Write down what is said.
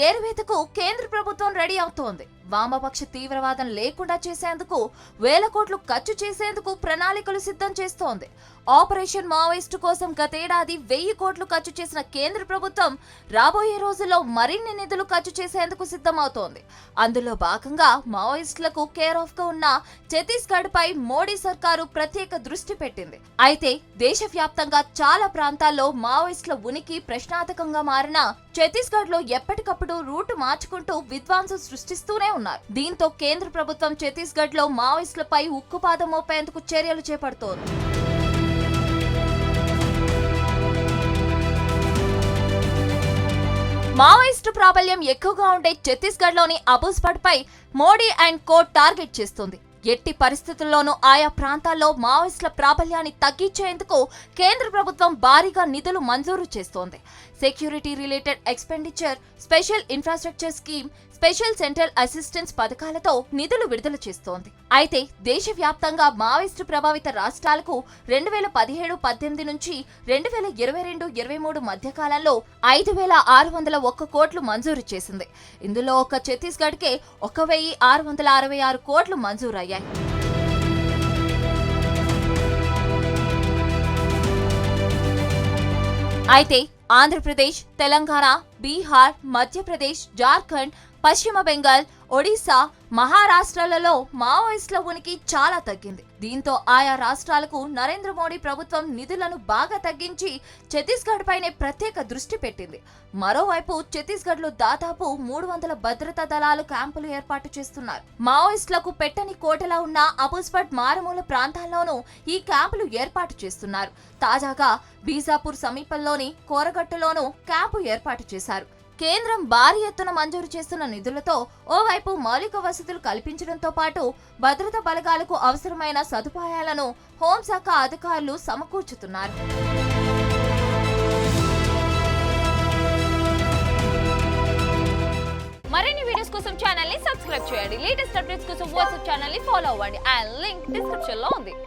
ఏరువేతకు కేంద్ర ప్రభుత్వం రెడీ అవుతోంది. వామపక్ష తీవ్రవాదం లేకుండా చేసేందుకు వేల కోట్లు ఖర్చు చేసేందుకు ప్రణాళికలు సిద్ధం చేస్తోంది. ఆపరేషన్ మావోయిస్టు కోసం గతేడాది 1000 కోట్లు ఖర్చు చేసిన కేంద్ర ప్రభుత్వం రాబోయే రోజుల్లో మరిన్ని నిధులు ఖర్చు చేసేందుకు సిద్ధమవుతోంది. అందులో భాగంగా మావోయిస్టులకు కేర్ ఆఫ్ గా ఉన్న ఛత్తీస్గఢ్ పై మోడీ సర్కారు ప్రత్యేక దృష్టి పెట్టింది. అయితే దేశవ్యాప్తంగా చాలా ప్రాంతాల్లో మావోయిస్టుల ఉనికి ప్రశ్నార్థకంగా మారిన ఛత్తీస్గఢ్ లో ఎప్పటికప్పుడు రూటు మార్చుకుంటూ విధ్వంసం సృష్టిస్తూనే ఉన్నారు. దీంతో కేంద్ర ప్రభుత్వం ఛత్తీస్గఢ్ లో మావోయిస్టులపై ఉక్కుపాదం మోపేందుకు చర్యలు చేపడుతోంది. మావోయిస్టు ప్రాబల్యం ఎక్కువగా ఉండే ఛత్తీస్గఢ్ లోని అబూస్ఫడ్ పై మోడీ అండ్ కో టార్గెట్ చేస్తుంది. ఎట్టి పరిస్థితుల్లోనూ ఆయా ప్రాంతాల్లో మావోయిస్టుల ప్రాబల్యాన్ని తగ్గించేందుకు కేంద్ర ప్రభుత్వం భారీగా నిధులు మంజూరు చేస్తోంది. Security related expenditure, special infrastructure scheme, special central assistance పథకాలతో నిధులు విడుదల చేస్తోంది. అయితే దేశవ్యాప్తంగా మావోయిస్టు ప్రభావిత రాష్ట్రాలకు 2017-18 నుంచి 2022-23 మధ్య కాలంలో 5601 కోట్లు మంజూరు చేసింది. ఇందులో ఒక్క ఛత్తీస్గఢ్కే 1666 కోట్లు మంజూరయ్యాయి. అయితే ఆంధ్రప్రదేశ్, తెలంగాణ, బీహార్, మధ్యప్రదేశ్, జార్ఖండ్, పశ్చిమ బెంగాల్, ఒడిశా, మహారాష్ట్రలలో మావోయిస్టుల ఉనికి చాలా తగ్గింది. దీంతో ఆయా రాష్ట్రాలకు నరేంద్ర మోడీ ప్రభుత్వం నిధులను బాగా తగ్గించి ఛత్తీస్గఢ్ పైనే ప్రత్యేక దృష్టి పెట్టింది. మరోవైపు ఛత్తీస్గఢ్ లో దాదాపు 300 భద్రతా దళాలు క్యాంపులు ఏర్పాటు చేస్తున్నారు. మావోయిస్టులకు పెట్టని కోటలా ఉన్న అబూస్ఫడ్ మారుమూల ప్రాంతాల్లోనూ ఈ క్యాంపులు ఏర్పాటు చేస్తున్నారు. తాజాగా బీజాపూర్ సమీపంలోని కోరగట్టులోనూ క్యాంపు ఏర్పాటు చేశారు. కేంద్రం భారీ ఎత్తున మంజూరు చేస్తున్న నిధులతో ఓవైపు మౌలిక వసతులు కల్పించడంతో పాటు భద్రతా బలగాలకు అవసరమైన సదుపాయాలను హోంశాఖ అధికారులు సమకూర్చుతున్నారు. మరిన్ని వీడియోస్ కోసం ఛానల్ ని సబ్స్క్రైబ్ చేయండి. లేటెస్ట్ అప్డేట్స్ కోసం వాట్సాప్ ఛానల్ ని ఫాలో అవ్వండి. ఆ లింక్ డిస్క్రిప్షన్ లో ఉంది.